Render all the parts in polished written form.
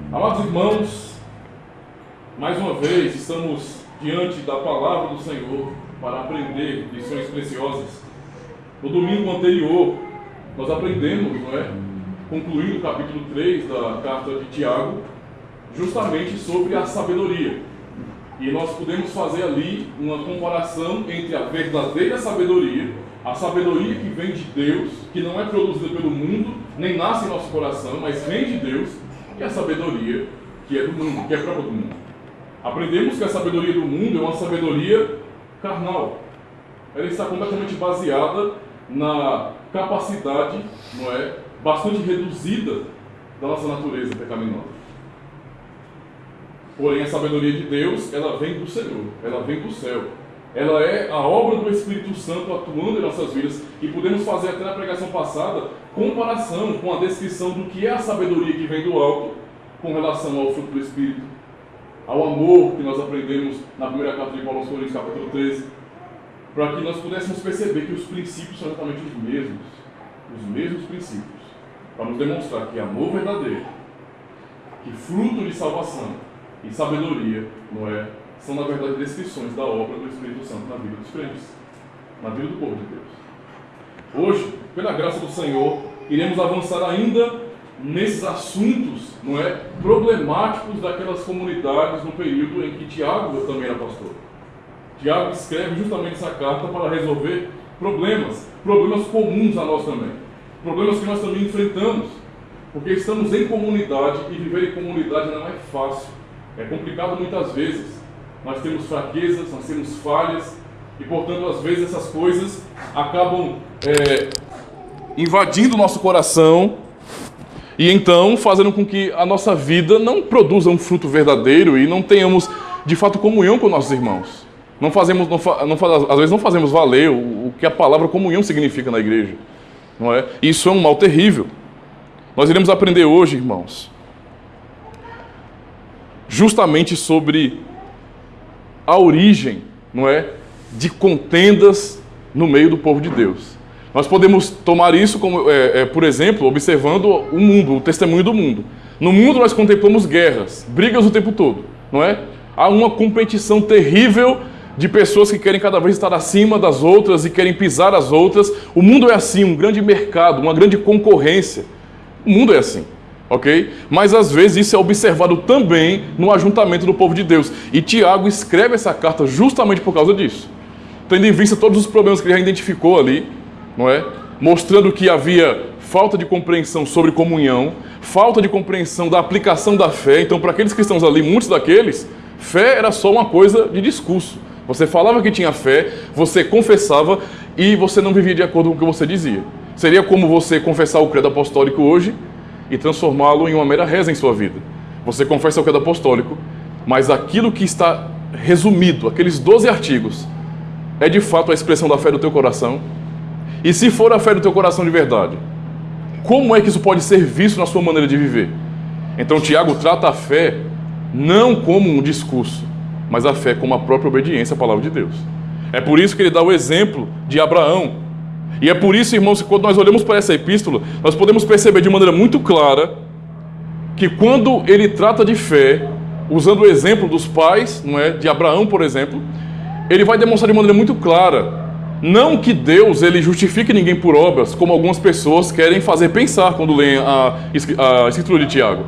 Amados irmãos, mais uma vez estamos diante da palavra do Senhor para aprender lições preciosas. No domingo anterior, nós aprendemos, concluindo o capítulo 3 da carta de Tiago, justamente sobre a sabedoria. E nós podemos fazer ali uma comparação entre a verdadeira sabedoria, a sabedoria que vem de Deus, que não é produzida pelo mundo, nem nasce em nosso coração, mas vem de Deus, e a sabedoria que é do mundo, que é própria do mundo. Aprendemos que a sabedoria do mundo é uma sabedoria carnal. Ela está completamente baseada na capacidade, bastante reduzida da nossa natureza pecaminosa. Porém, a sabedoria de Deus, ela vem do Senhor, ela vem do céu. Ela é a obra do Espírito Santo atuando em nossas vidas. E podemos fazer até na pregação passada comparação com a descrição do que é a sabedoria que vem do alto com relação ao fruto do Espírito, ao amor que nós aprendemos na primeira carta de Paulo aos Coríntios, capítulo 13, para que nós pudéssemos perceber que os princípios são exatamente os mesmos princípios, para nos demonstrar que amor verdadeiro, que fruto de salvação e sabedoria, são na verdade descrições da obra do Espírito Santo na vida dos crentes, na vida do povo de Deus. Hoje, pela graça do Senhor, iremos avançar ainda nesses assuntos, problemáticos daquelas comunidades no período em que Tiago também era pastor. Tiago escreve justamente essa carta para resolver problemas comuns a nós também, problemas que nós também enfrentamos, porque estamos em comunidade e viver em comunidade não é fácil, é complicado muitas vezes. Nós temos fraquezas, nós temos falhas e, portanto, às vezes essas coisas acabam invadindo o nosso coração e então fazendo com que a nossa vida não produza um fruto verdadeiro e não tenhamos, de fato, comunhão com nossos irmãos. Às vezes não fazemos valer o que a palavra comunhão significa na igreja, não é? Isso é um mal terrível. Nós iremos aprender hoje, irmãos, justamente sobre a origem, de contendas no meio do povo de Deus. Nós podemos tomar isso como, por exemplo, observando o mundo, o testemunho do mundo. No mundo nós contemplamos guerras, brigas o tempo todo, Há uma competição terrível de pessoas que querem cada vez estar acima das outras e querem pisar as outras. O mundo é assim, um grande mercado, uma grande concorrência. O mundo é assim. Ok? Mas às vezes isso é observado também no ajuntamento do povo de Deus. E Tiago escreve essa carta justamente por causa disso. Tendo em vista todos os problemas que ele já identificou ali, mostrando que havia falta de compreensão sobre comunhão, falta de compreensão da aplicação da fé. Então, para aqueles cristãos ali, muitos daqueles, fé era só uma coisa de discurso. Você falava que tinha fé, você confessava e você não vivia de acordo com o que você dizia. Seria como você confessar o credo apostólico hoje e transformá-lo em uma mera reza em sua vida. Você confessa o credo apostólico, mas aquilo que está resumido, aqueles 12 artigos, é de fato a expressão da fé do teu coração? E se for a fé do teu coração de verdade, como é que isso pode ser visto na sua maneira de viver? Então Tiago trata a fé não como um discurso, mas a fé como a própria obediência à palavra de Deus. É por isso que ele dá o exemplo de Abraão. E é por isso, irmãos, que quando nós olhamos para essa epístola, nós podemos perceber de maneira muito clara que quando ele trata de fé, usando o exemplo dos pais, de Abraão, por exemplo, ele vai demonstrar de maneira muito clara, não que Deus ele justifique ninguém por obras, como algumas pessoas querem fazer pensar quando leem a escritura de Tiago,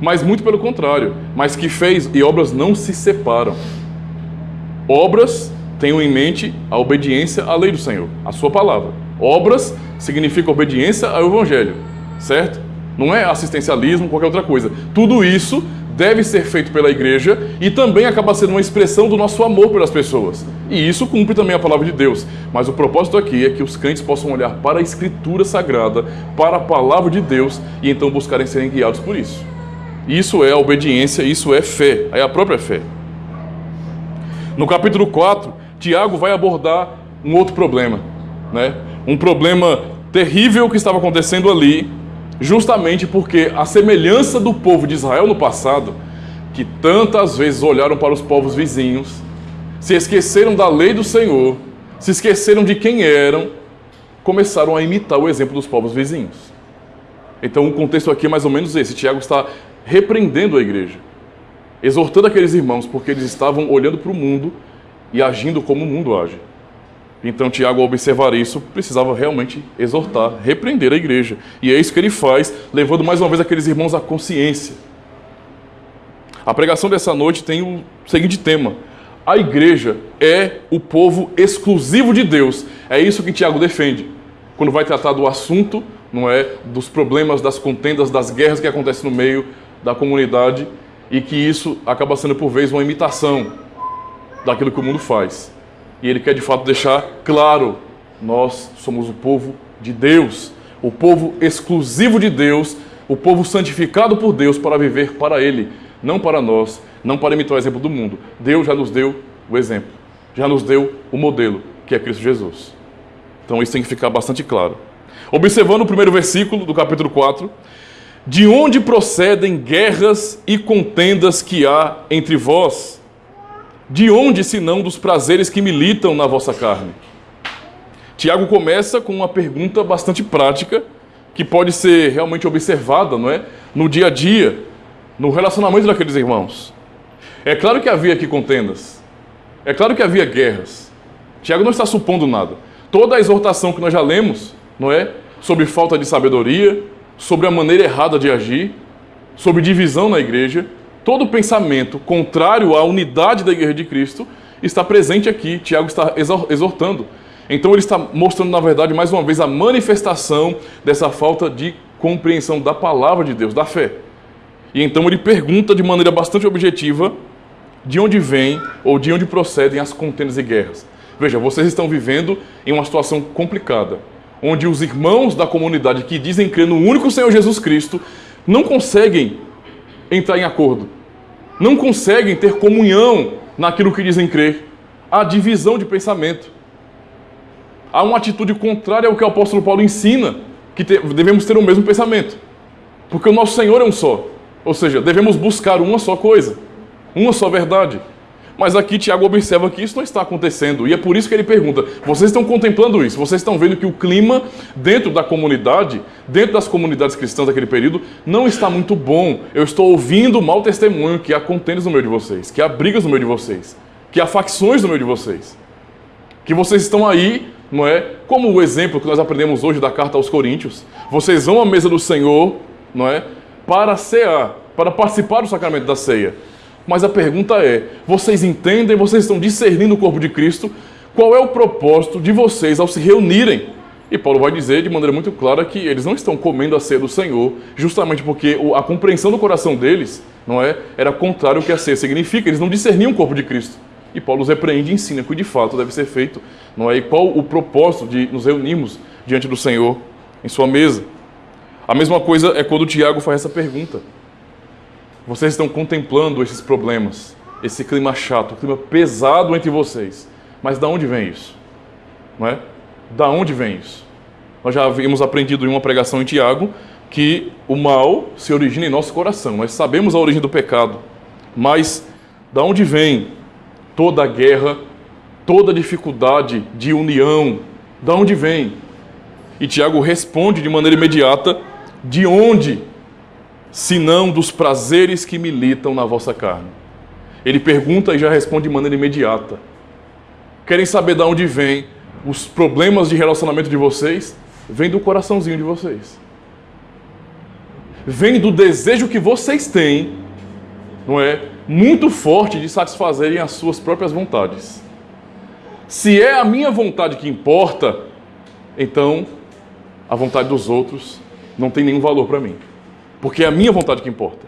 mas muito pelo contrário, mas que fé e obras não se separam. Obras tenham em mente a obediência à lei do Senhor, à sua palavra. Obras significa obediência ao Evangelho, certo? Não é assistencialismo, qualquer outra coisa. Tudo isso deve ser feito pela igreja e também acaba sendo uma expressão do nosso amor pelas pessoas. E isso cumpre também a palavra de Deus. Mas o propósito aqui é que os crentes possam olhar para a Escritura Sagrada, para a palavra de Deus e então buscarem serem guiados por isso. Isso é a obediência, isso é fé, é a própria fé. No capítulo 4, Tiago vai abordar um outro problema, um problema terrível que estava acontecendo ali, justamente porque a semelhança do povo de Israel no passado, que tantas vezes olharam para os povos vizinhos, se esqueceram da lei do Senhor, se esqueceram de quem eram, começaram a imitar o exemplo dos povos vizinhos. Então o contexto aqui é mais ou menos esse. Tiago está repreendendo a igreja, exortando aqueles irmãos, porque eles estavam olhando para o mundo e agindo como o mundo age. Então Tiago, ao observar isso, precisava realmente exortar, repreender a igreja. E é isso que ele faz, levando mais uma vez aqueles irmãos à consciência. A pregação dessa noite tem o seguinte tema: a igreja é o povo exclusivo de Deus. É isso que Tiago defende, quando vai tratar do assunto, não é, dos problemas, das contendas, das guerras que acontecem no meio da comunidade, e que isso acaba sendo por vezes uma imitação daquilo que o mundo faz. E ele quer de fato deixar claro: nós somos o povo de Deus, o povo exclusivo de Deus, o povo santificado por Deus para viver para Ele, não para nós, não para imitar o exemplo do mundo. Deus já nos deu o exemplo, já nos deu o modelo, que é Cristo Jesus. Então isso tem que ficar bastante claro. Observando o primeiro versículo do capítulo 4, de onde procedem guerras e contendas que há entre vós? De onde, senão dos prazeres que militam na vossa carne? Tiago começa com uma pergunta bastante prática, que pode ser realmente observada, não é? No dia a dia, no relacionamento daqueles irmãos. É claro que havia aqui contendas, é claro que havia guerras. Tiago não está supondo nada. Toda a exortação que nós já lemos, não é? Sobre falta de sabedoria, sobre a maneira errada de agir, sobre divisão na igreja, todo pensamento contrário à unidade da igreja de Cristo está presente aqui. Tiago está exortando. Então ele está mostrando, na verdade, mais uma vez, a manifestação dessa falta de compreensão da palavra de Deus, da fé. E então ele pergunta de maneira bastante objetiva de onde vem ou de onde procedem as contendas e guerras. Veja, vocês estão vivendo em uma situação complicada, onde os irmãos da comunidade que dizem crer no único Senhor Jesus Cristo não conseguem entrar em acordo, não conseguem ter comunhão naquilo que dizem crer. Há divisão de pensamento. Há uma atitude contrária ao que o apóstolo Paulo ensina, que devemos ter o mesmo pensamento. Porque o nosso Senhor é um só. Ou seja, devemos buscar uma só coisa, uma só verdade. Mas aqui Tiago observa que isso não está acontecendo. E é por isso que ele pergunta: vocês estão contemplando isso? Vocês estão vendo que o clima dentro da comunidade, dentro das comunidades cristãs daquele período, não está muito bom. Eu estou ouvindo mau testemunho que há contendas no meio de vocês, que há brigas no meio de vocês, que há facções no meio de vocês. Que vocês estão aí, não é? Como o exemplo que nós aprendemos hoje da carta aos Coríntios. Vocês vão à mesa do Senhor, não é? Para cear, para participar do sacramento da ceia. Mas a pergunta é: vocês entendem, vocês estão discernindo o corpo de Cristo? Qual é o propósito de vocês ao se reunirem? E Paulo vai dizer de maneira muito clara que eles não estão comendo a ceia do Senhor, justamente porque a compreensão do coração deles, não é, era contrário ao que a ceia significa. Eles não discerniam o corpo de Cristo. E Paulo os repreende e ensina que de fato deve ser feito, não é? E qual o propósito de nos reunirmos diante do Senhor em sua mesa? A mesma coisa é quando Tiago faz essa pergunta. Vocês estão contemplando esses problemas, esse clima chato, clima pesado entre vocês. Mas de onde vem isso? Não é? Da onde vem isso? Nós já havíamos aprendido em uma pregação em Tiago que o mal se origina em nosso coração. Nós sabemos a origem do pecado. Mas da onde vem toda a guerra, toda a dificuldade de união? Da onde vem? E Tiago responde de maneira imediata: de onde? Senão dos prazeres que militam na vossa carne. Ele pergunta e já responde de maneira imediata. Querem saber de onde vem os problemas de relacionamento de vocês? Vem do coraçãozinho de vocês. Vem do desejo que vocês têm, não é? Muito forte de satisfazerem as suas próprias vontades. Se é a minha vontade que importa, então a vontade dos outros não tem nenhum valor para mim. Porque é a minha vontade que importa.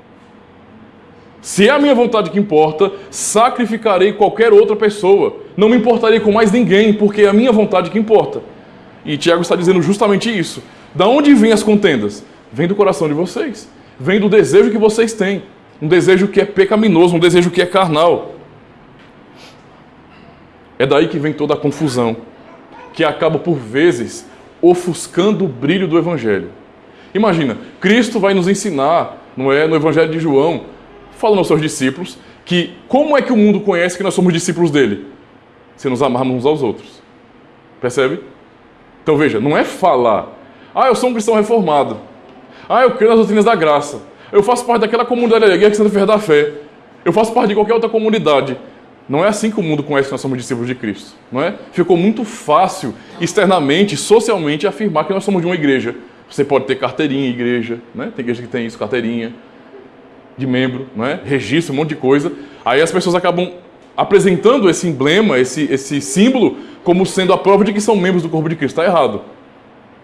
Se é a minha vontade que importa, sacrificarei qualquer outra pessoa. Não me importarei com mais ninguém, porque é a minha vontade que importa. E Tiago está dizendo justamente isso. Da onde vêm as contendas? Vem do coração de vocês. Vem do desejo que vocês têm. Um desejo que é pecaminoso, um desejo que é carnal. É daí que vem toda a confusão, que acaba por vezes ofuscando o brilho do Evangelho. Imagina, Cristo vai nos ensinar, não é, no Evangelho de João, falando aos seus discípulos, que como é que o mundo conhece que nós somos discípulos dele? Se nos amarmos uns aos outros. Percebe? Então veja, não é falar: eu sou um cristão reformado. Eu creio nas doutrinas da graça. eu faço parte daquela comunidade aqui que Santa Ferreira da Fé, eu faço parte de qualquer outra comunidade. Não é assim que o mundo conhece que nós somos discípulos de Cristo, não é? Ficou muito fácil, externamente, socialmente, afirmar que nós somos de uma igreja. Você pode ter carteirinha, igreja, né? Tem igreja que tem isso, carteirinha de membro, não é? Registro, um monte de coisa. Aí as pessoas acabam apresentando esse emblema, esse símbolo, como sendo a prova de que são membros do corpo de Cristo. Está errado.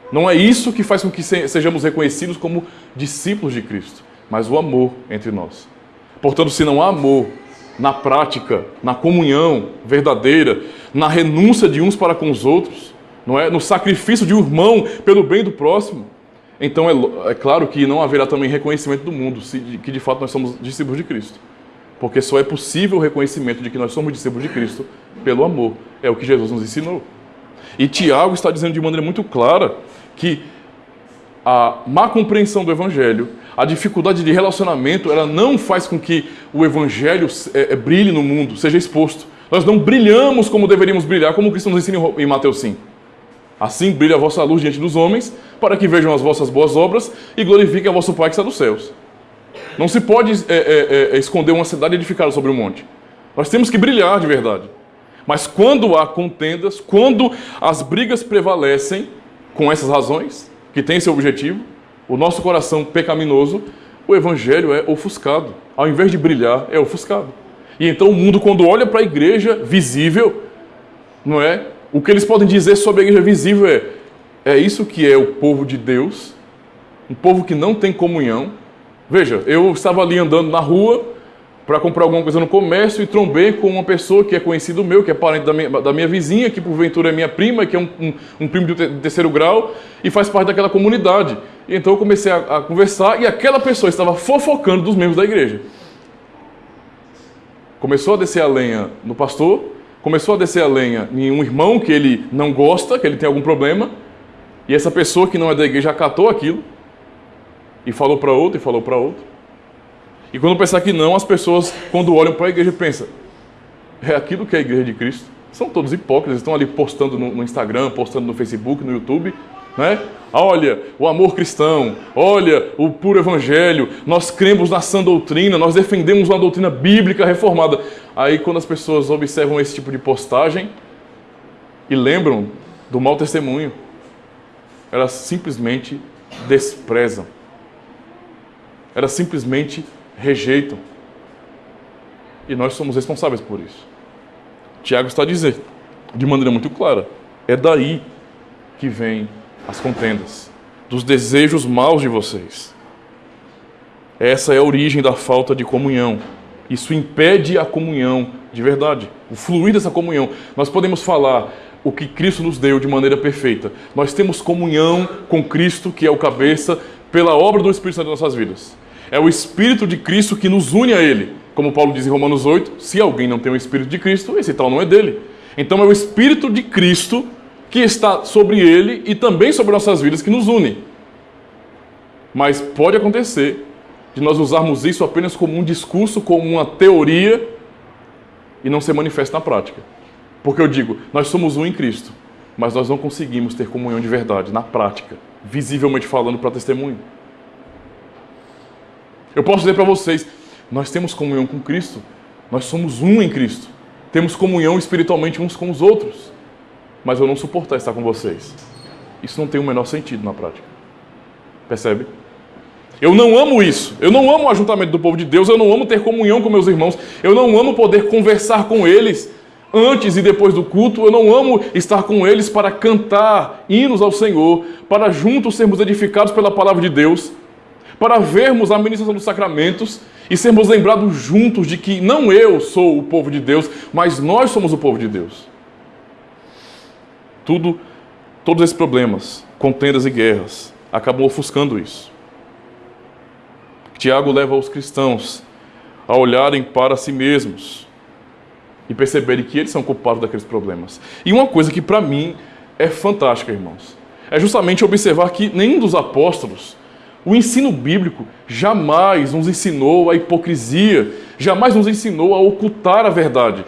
Não é isso que faz com que sejamos reconhecidos como discípulos de Cristo, mas o amor entre nós. Portanto, se não há amor na prática, na comunhão verdadeira, na renúncia de uns para com os outros, não é? No sacrifício de um irmão pelo bem do próximo, então é claro que não haverá também reconhecimento do mundo, que de fato nós somos discípulos de Cristo. Porque só é possível o reconhecimento de que nós somos discípulos de Cristo pelo amor. É o que Jesus nos ensinou. E Tiago está dizendo de maneira muito clara que a má compreensão do Evangelho, a dificuldade de relacionamento, ela não faz com que o Evangelho brilhe no mundo, seja exposto. Nós não brilhamos como deveríamos brilhar, como Cristo nos ensina em Mateus 5. Assim brilha a vossa luz diante dos homens, para que vejam as vossas boas obras e glorifiquem a vosso Pai que está nos céus. Não se pode esconder uma cidade edificada sobre um monte. Nós temos que brilhar de verdade. Mas quando há contendas, quando as brigas prevalecem com essas razões, que tem esse objetivo, o nosso coração pecaminoso, o Evangelho é ofuscado. Ao invés de brilhar, é ofuscado. E então o mundo, quando olha para a igreja visível, não é? O que eles podem dizer sobre a igreja visível é isso que é o povo de Deus, um povo que não tem comunhão. Veja, eu estava ali andando na rua para comprar alguma coisa no comércio e trombei com uma pessoa que é conhecido meu, que é parente da minha vizinha, que porventura é minha prima, que é um primo de terceiro grau e faz parte daquela comunidade. E então eu comecei a conversar e aquela pessoa estava fofocando dos membros da igreja. Começou a descer a lenha no pastor, começou a descer a lenha em um irmão que ele não gosta, que ele tem algum problema, e essa pessoa que não é da igreja acatou aquilo e falou para outro, e falou para outro. E quando pensar que não, as pessoas, quando olham para a igreja, pensam, é aquilo que é a igreja de Cristo? São todos hipócritas, estão ali postando no Instagram, postando no Facebook, no YouTube, né? Olha, o amor cristão, olha, o puro evangelho, nós cremos na sã doutrina, nós defendemos uma doutrina bíblica reformada. Aí quando as pessoas observam esse tipo de postagem e lembram do mau testemunho, elas simplesmente desprezam. Elas simplesmente rejeitam. E nós somos responsáveis por isso. Tiago está dizendo, de maneira muito clara, é daí que vem as contendas, dos desejos maus de vocês. Essa é a origem da falta de comunhão. Isso impede a comunhão de verdade, o fluir dessa comunhão. Nós podemos falar o que Cristo nos deu de maneira perfeita. Nós temos comunhão com Cristo, que é o cabeça, pela obra do Espírito Santo em nossas vidas. É o Espírito de Cristo que nos une a Ele. Como Paulo diz em Romanos 8, se alguém não tem o Espírito de Cristo, esse tal não é dele. Então é o Espírito de Cristo que está sobre ele e também sobre nossas vidas que nos une. Mas pode acontecer de nós usarmos isso apenas como um discurso, como uma teoria e não ser manifesto na prática. Porque eu digo, nós somos um em Cristo, mas nós não conseguimos ter comunhão de verdade na prática, visivelmente falando para testemunho. Eu posso dizer para vocês, nós temos comunhão com Cristo, nós somos um em Cristo, temos comunhão espiritualmente uns com os outros, mas eu não suportar estar com vocês. Isso não tem o menor sentido na prática. Percebe? Eu não amo isso, eu não amo o ajuntamento do povo de Deus, eu não amo ter comunhão com meus irmãos, eu não amo poder conversar com eles antes e depois do culto, eu não amo estar com eles para cantar hinos ao Senhor, para juntos sermos edificados pela palavra de Deus, para vermos a ministração dos sacramentos e sermos lembrados juntos de que não eu sou o povo de Deus, mas nós somos o povo de Deus. Todos esses problemas, contendas e guerras, acabam ofuscando isso. Tiago leva os cristãos a olharem para si mesmos e perceberem que eles são culpados daqueles problemas. E uma coisa que para mim é fantástica, irmãos, é justamente observar que nenhum dos apóstolos, o ensino bíblico jamais nos ensinou a hipocrisia, jamais nos ensinou a ocultar a verdade.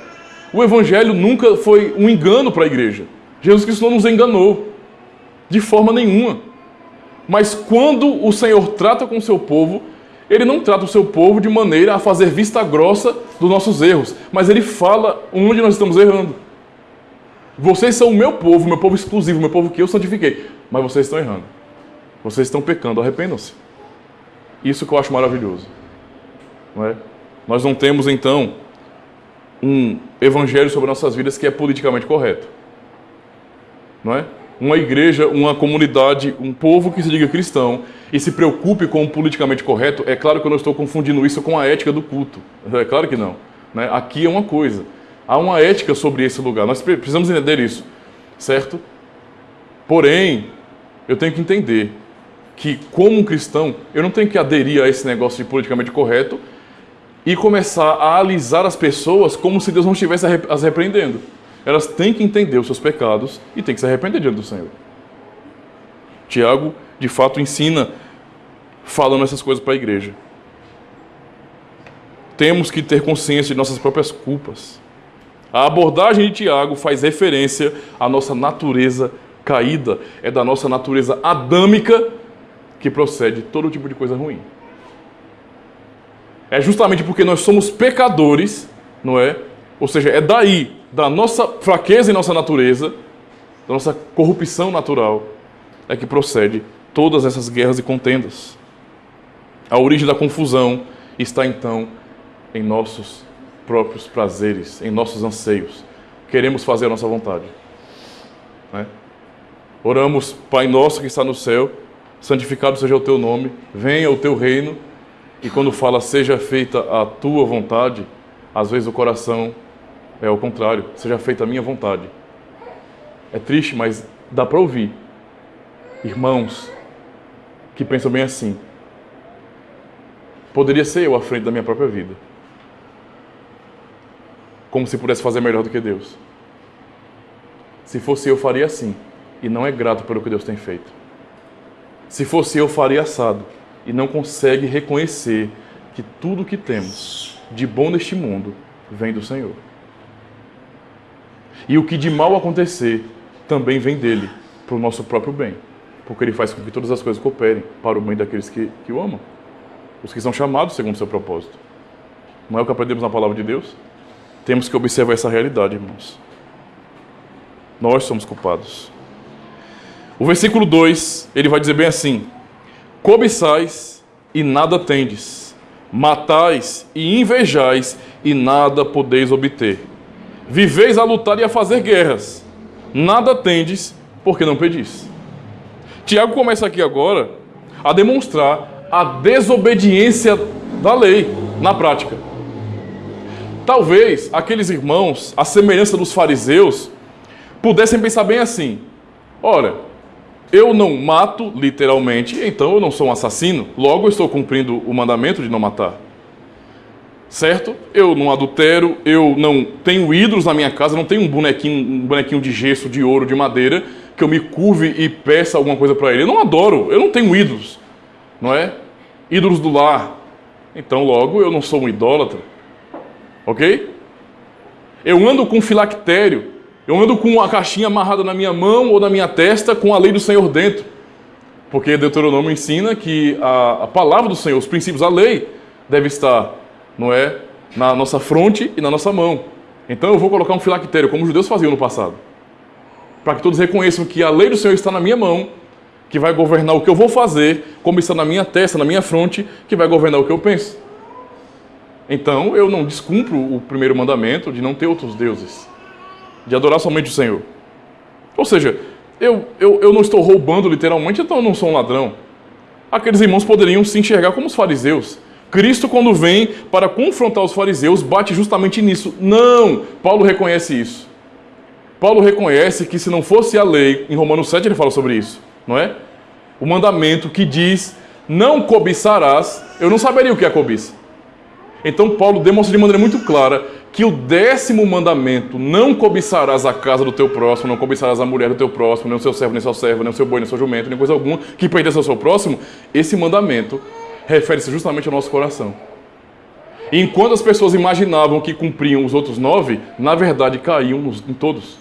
O evangelho nunca foi um engano para a igreja. Jesus Cristo não nos enganou, de forma nenhuma. Mas quando o Senhor trata com o seu povo, Ele não trata o seu povo de maneira a fazer vista grossa dos nossos erros, mas ele fala onde nós estamos errando. Vocês são o meu povo exclusivo, o meu povo que eu santifiquei, mas vocês estão errando. Vocês estão pecando, arrependam-se. Isso que eu acho maravilhoso. Não é? Nós não temos, então, um evangelho sobre nossas vidas que é politicamente correto. Não é? Uma igreja, uma comunidade, um povo que se diga cristão e se preocupe com o politicamente correto, é claro que eu não estou confundindo isso com a ética do culto. É claro que não. Né? Aqui é uma coisa. Há uma ética sobre esse lugar. Nós precisamos entender isso. Certo? Porém, eu tenho que entender que, como um cristão, eu não tenho que aderir a esse negócio de politicamente correto e começar a alisar as pessoas como se Deus não estivesse as repreendendo. Elas têm que entender os seus pecados e têm que se arrepender diante do Senhor. Tiago, de fato, ensina falando essas coisas para a igreja. Temos que ter consciência de nossas próprias culpas. A abordagem de Tiago faz referência à nossa natureza caída. É da nossa natureza adâmica que procede todo tipo de coisa ruim. É justamente porque nós somos pecadores, não é? Ou seja, é daí, da nossa fraqueza em nossa natureza, da nossa corrupção natural, é que procede todas essas guerras e contendas. A origem da confusão está, então, em nossos próprios prazeres, em nossos anseios. Queremos fazer a nossa vontade. Né? Oramos, Pai nosso que está no céu, santificado seja o teu nome, venha o teu reino, e quando fala seja feita a tua vontade, às vezes o coração é o contrário, seja feita a minha vontade. É triste, mas dá para ouvir irmãos que pensam bem assim. Poderia ser eu à frente da minha própria vida, como se pudesse fazer melhor do que Deus. Se fosse eu, faria assim, e não é grato pelo que Deus tem feito. Se fosse eu, faria assado, e não consegue reconhecer que tudo que temos de bom neste mundo vem do Senhor. E o que de mal acontecer também vem dele, para o nosso próprio bem, porque ele faz com que todas as coisas cooperem para o bem daqueles que o amam, os que são chamados segundo o seu propósito. Não é o que aprendemos na palavra de Deus? Temos que observar essa realidade, irmãos. Nós somos culpados. O versículo 2, ele vai dizer bem assim: cobiçais e nada tendes, matais e invejais e nada podeis obter. Viveis a lutar e a fazer guerras, nada tendes porque não pedis. Tiago começa aqui agora a demonstrar a desobediência da lei na prática. Talvez aqueles irmãos, à semelhança dos fariseus, pudessem pensar bem assim: ora, eu não mato literalmente, então eu não sou um assassino, logo eu estou cumprindo o mandamento de não matar. Certo? Eu não adultero, eu não tenho ídolos na minha casa, não tenho um bonequinho de gesso, de ouro, de madeira, que eu me curve e peça alguma coisa para ele. Eu não adoro, eu não tenho ídolos, não é? Ídolos do lar. Então logo eu não sou um idólatra. Ok? Eu ando com filactério, eu ando com uma caixinha amarrada na minha mão ou na minha testa com a lei do Senhor dentro. Porque Deuteronômio ensina que a palavra do Senhor, os princípios, a lei, deve estar, não é, na nossa fronte e na nossa mão. Então eu vou colocar um filactério, como os judeus faziam no passado, para que todos reconheçam que a lei do Senhor está na minha mão, que vai governar o que eu vou fazer, como está na minha testa, na minha fronte, que vai governar o que eu penso. Então eu não descumpro o primeiro mandamento de não ter outros deuses, de adorar somente o Senhor. Ou seja, eu não estou roubando literalmente, então eu não sou um ladrão. Aqueles irmãos poderiam se enxergar como os fariseus. Cristo, quando vem para confrontar os fariseus, bate justamente nisso. Não! Paulo reconhece isso. Paulo reconhece que se não fosse a lei, em Romanos 7 ele fala sobre isso, não é? O mandamento que diz, não cobiçarás, eu não saberia o que é cobiça. Então Paulo demonstra de maneira muito clara que o 10º mandamento, não cobiçarás a casa do teu próximo, não cobiçarás a mulher do teu próximo, nem o seu servo, nem sua serva, nem o seu boi, nem o seu jumento, nem coisa alguma que pertence ao seu próximo, esse mandamento refere-se justamente ao nosso coração. E enquanto as pessoas imaginavam que cumpriam os outros 9, na verdade caíam em todos.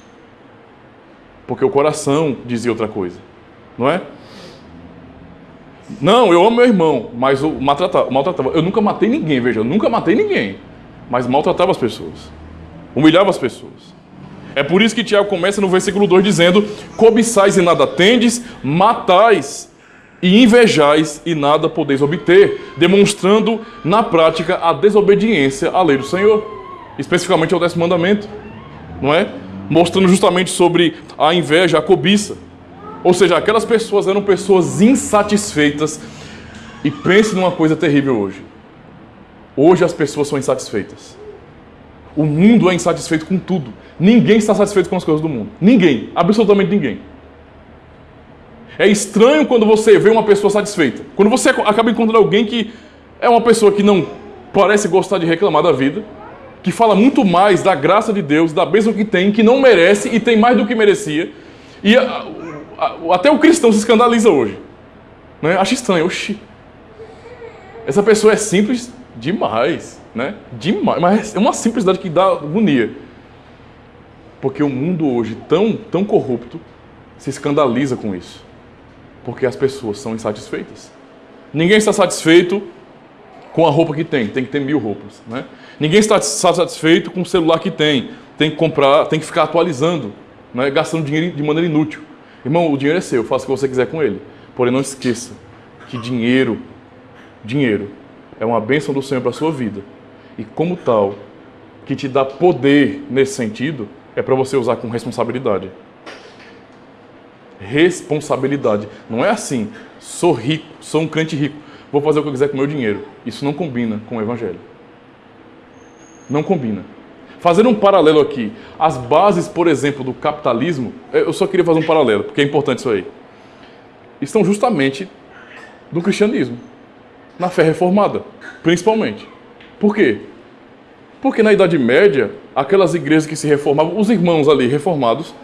Porque o coração dizia outra coisa, não é? Não, eu amo meu irmão, mas eu maltratava. Eu nunca matei ninguém, veja, eu nunca matei ninguém. Mas maltratava as pessoas. Humilhava as pessoas. É por isso que Tiago começa no versículo 2 dizendo: cobiçais e nada tendes, matais e invejais e nada podeis obter, demonstrando na prática a desobediência à lei do Senhor, especificamente ao 10º mandamento, não é? Mostrando justamente sobre a inveja, a cobiça. Ou seja, aquelas pessoas eram pessoas insatisfeitas. E pense numa coisa terrível hoje. Hoje as pessoas são insatisfeitas. O mundo é insatisfeito com tudo. Ninguém está satisfeito com as coisas do mundo. Ninguém. Absolutamente ninguém. É estranho quando você vê uma pessoa satisfeita. Quando você acaba encontrando alguém que é uma pessoa que não parece gostar de reclamar da vida, que fala muito mais da graça de Deus, da bênção que tem, que não merece e tem mais do que merecia. E até o cristão se escandaliza hoje. Né? Acha estranho. Oxi. Essa pessoa é simples demais. Né? Demais. Mas é uma simplicidade que dá agonia. Porque o mundo hoje, tão corrupto, se escandaliza com isso. Porque as pessoas são insatisfeitas. Ninguém está satisfeito com a roupa que tem que ter 1000 roupas. Né? Ninguém está satisfeito com o celular que tem que comprar, tem que ficar atualizando, né? Gastando dinheiro de maneira inútil. Irmão, o dinheiro é seu, faça o que você quiser com ele. Porém, não esqueça que dinheiro é uma bênção do Senhor para a sua vida. E como tal, que te dá poder nesse sentido, é para você usar com responsabilidade. Responsabilidade. Não é assim, sou rico, sou um crente rico, vou fazer o que eu quiser com o meu dinheiro. Isso não combina com o Evangelho. Não combina. Fazendo um paralelo aqui, as bases, por exemplo, do capitalismo, eu só queria fazer um paralelo, porque é importante isso aí, estão justamente no cristianismo, na fé reformada, principalmente. Por quê? Porque na Idade Média, aquelas igrejas que se reformavam, os irmãos ali reformados,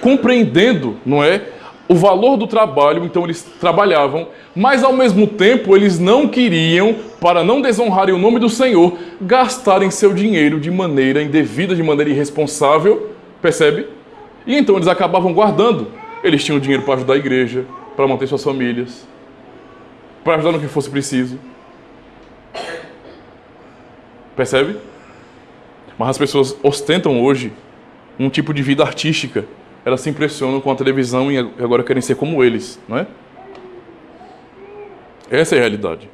compreendendo, não é, o valor do trabalho, então eles trabalhavam, mas ao mesmo tempo eles não queriam, para não desonrarem o nome do Senhor, gastarem seu dinheiro de maneira indevida, de maneira irresponsável, percebe? E então eles acabavam guardando. Eles tinham dinheiro para ajudar a igreja, para manter suas famílias, para ajudar no que fosse preciso. Percebe? Mas as pessoas ostentam hoje um tipo de vida artística. Elas se impressionam com a televisão e agora querem ser como eles, não é? Essa é a realidade.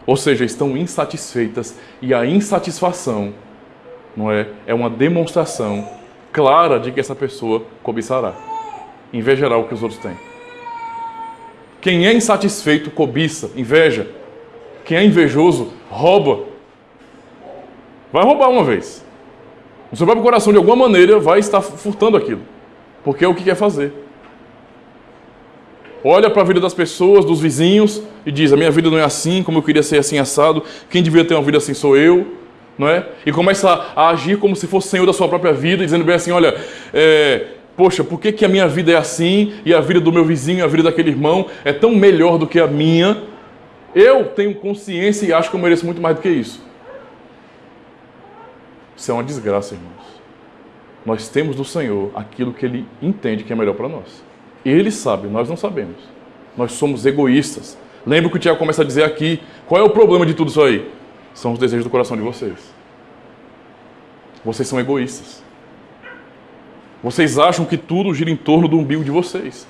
Ou seja, estão insatisfeitas e a insatisfação, não é? É uma demonstração clara de que essa pessoa cobiçará, invejará o que os outros têm. Quem é insatisfeito cobiça, inveja. Quem é invejoso rouba. Vai roubar uma vez. O seu próprio coração, de alguma maneira, vai estar furtando aquilo. Porque é o que quer fazer. Olha para a vida das pessoas, dos vizinhos, e diz: a minha vida não é assim, como eu queria ser assim assado. Quem devia ter uma vida assim sou eu. Não é? E começa a agir como se fosse senhor da sua própria vida, dizendo bem assim: olha, poxa, por que a minha vida é assim, e a vida do meu vizinho, a vida daquele irmão é tão melhor do que a minha? Eu tenho consciência e acho que eu mereço muito mais do que isso. Isso é uma desgraça, irmãos. Nós temos do Senhor aquilo que Ele entende que é melhor para nós. Ele sabe, nós não sabemos. Nós somos egoístas. Lembra o que o Tiago começa a dizer aqui? Qual é o problema de tudo isso aí? São os desejos do coração de vocês. Vocês são egoístas. Vocês acham que tudo gira em torno do umbigo de vocês.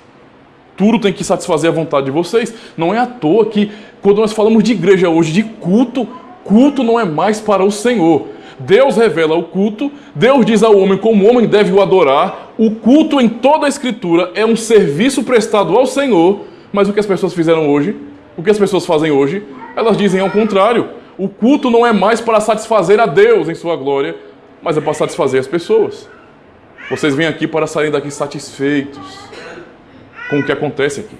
Tudo tem que satisfazer a vontade de vocês. Não é à toa que, quando nós falamos de igreja hoje, de culto, culto não é mais para o Senhor. Deus revela o culto, Deus diz ao homem como o homem deve o adorar. O culto em toda a Escritura é um serviço prestado ao Senhor, mas o que as pessoas fizeram hoje, o que as pessoas fazem hoje, elas dizem ao contrário. O culto não é mais para satisfazer a Deus em sua glória, mas é para satisfazer as pessoas. Vocês vêm aqui para saírem daqui satisfeitos com o que acontece aqui.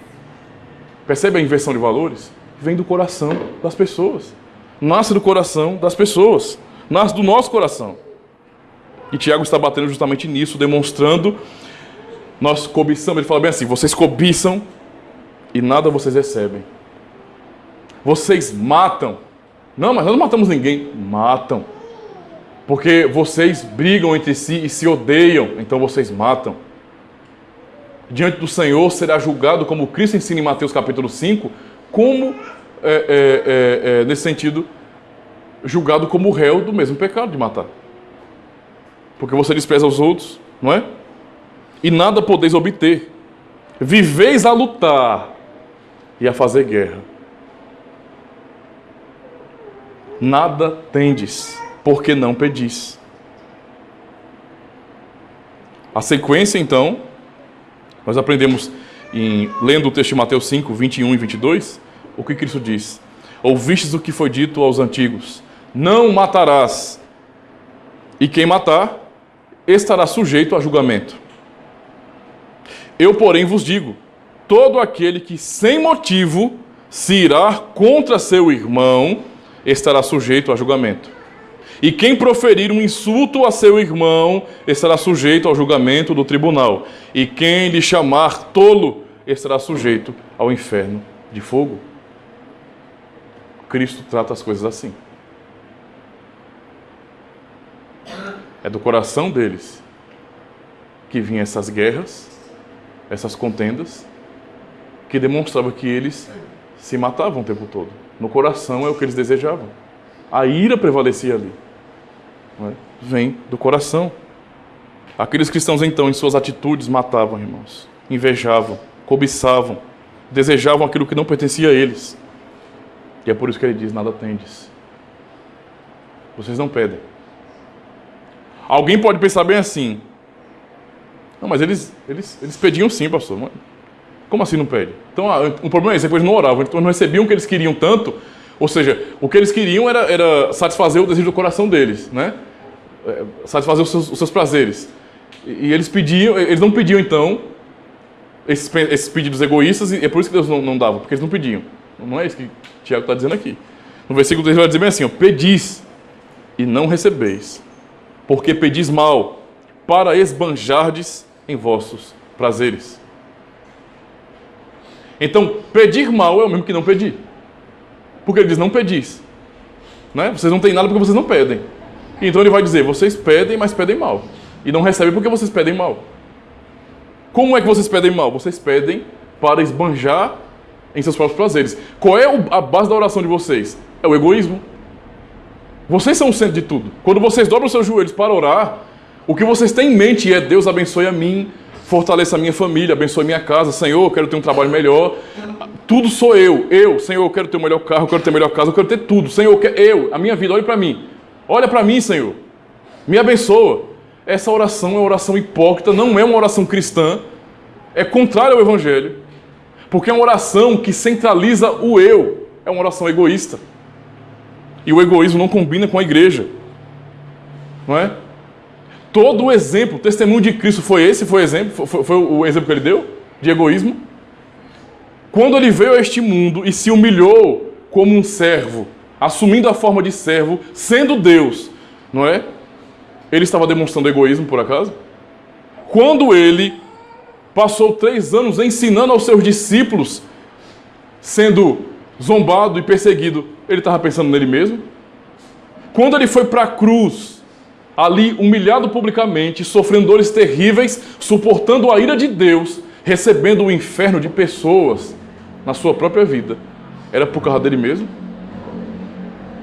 Percebe a inversão de valores? Vem do coração das pessoas. Nasce do coração das pessoas. Nasce do nosso coração. E Tiago está batendo justamente nisso, demonstrando, nós cobiçamos, ele fala bem assim: vocês cobiçam e nada vocês recebem. Vocês matam. Não, mas nós não matamos ninguém. Matam. Porque vocês brigam entre si e se odeiam, então vocês matam. diante do Senhor será julgado, como Cristo ensina em Mateus capítulo 5, como, nesse sentido, julgado como réu do mesmo pecado de matar. Porque você despreza os outros, não é? E nada podeis obter. Viveis a lutar e a fazer guerra. Nada tendes, porque não pedis. A sequência, então, nós aprendemos, lendo o texto de Mateus 5, 21 e 22, o que Cristo diz. Ouvistes o que foi dito aos antigos: não matarás, e quem matar estará sujeito a julgamento. Eu, porém, vos digo, todo aquele que sem motivo se irá contra seu irmão estará sujeito a julgamento. E quem proferir um insulto a seu irmão estará sujeito ao julgamento do tribunal. E quem lhe chamar tolo estará sujeito ao inferno de fogo. Cristo trata as coisas assim. É do coração deles que vinham essas guerras, essas contendas, que demonstrava que eles se matavam o tempo todo. No coração é o que eles desejavam. A ira prevalecia ali. Não é? Vem do coração. Aqueles cristãos, então, em suas atitudes, matavam, irmãos. Invejavam, cobiçavam, desejavam aquilo que não pertencia a eles. E é por isso que ele diz: nada tendes. Vocês não pedem. Alguém pode pensar bem assim: não, mas eles pediam sim, pastor. Como assim não pede? Então, o problema é esse, eles não oravam, então não recebiam o que eles queriam tanto. Ou seja, o que eles queriam era satisfazer o desejo do coração deles, né? Satisfazer os seus prazeres. E eles não pediam, então, esses pedidos egoístas, e é por isso que Deus não dava, porque eles não pediam. Não é isso que Tiago está dizendo aqui. No versículo 3 ele vai dizer bem assim: ó, pedis e não recebeis, porque pedis mal, para esbanjardes em vossos prazeres. Então, pedir mal é o mesmo que não pedir. Porque ele diz: não pedis. Né? Vocês não têm nada porque vocês não pedem. Então ele vai dizer: vocês pedem, mas pedem mal. E não recebem porque vocês pedem mal. Como é que vocês pedem mal? Vocês pedem para esbanjar em seus próprios prazeres. Qual é a base da oração de vocês? É o egoísmo. Vocês são o centro de tudo. Quando vocês dobram os seus joelhos para orar, o que vocês têm em mente é: Deus abençoe a mim, fortaleça a minha família, abençoe a minha casa. Senhor, eu quero ter um trabalho melhor. Tudo sou eu. Senhor, eu quero ter o melhor carro, eu quero ter a melhor casa, eu quero ter tudo. Senhor, a minha vida, olhe para mim. Olha para mim, Senhor. Me abençoa. Essa oração é uma oração hipócrita, não é uma oração cristã. É contrária ao Evangelho. Porque é uma oração que centraliza o eu. É uma oração egoísta. E o egoísmo não combina com a igreja. Não é? Todo o exemplo, o testemunho de Cristo foi esse? Foi o exemplo que ele deu? De egoísmo? Quando ele veio a este mundo e se humilhou como um servo, assumindo a forma de servo, sendo Deus, não é? Ele estava demonstrando egoísmo, por acaso? Quando ele passou 3 anos ensinando aos seus discípulos, sendo zombado e perseguido, ele estava pensando nele mesmo? Quando ele foi para a cruz, ali humilhado publicamente, sofrendo dores terríveis, suportando a ira de Deus, recebendo o inferno de pessoas na sua própria vida, era por causa dele mesmo?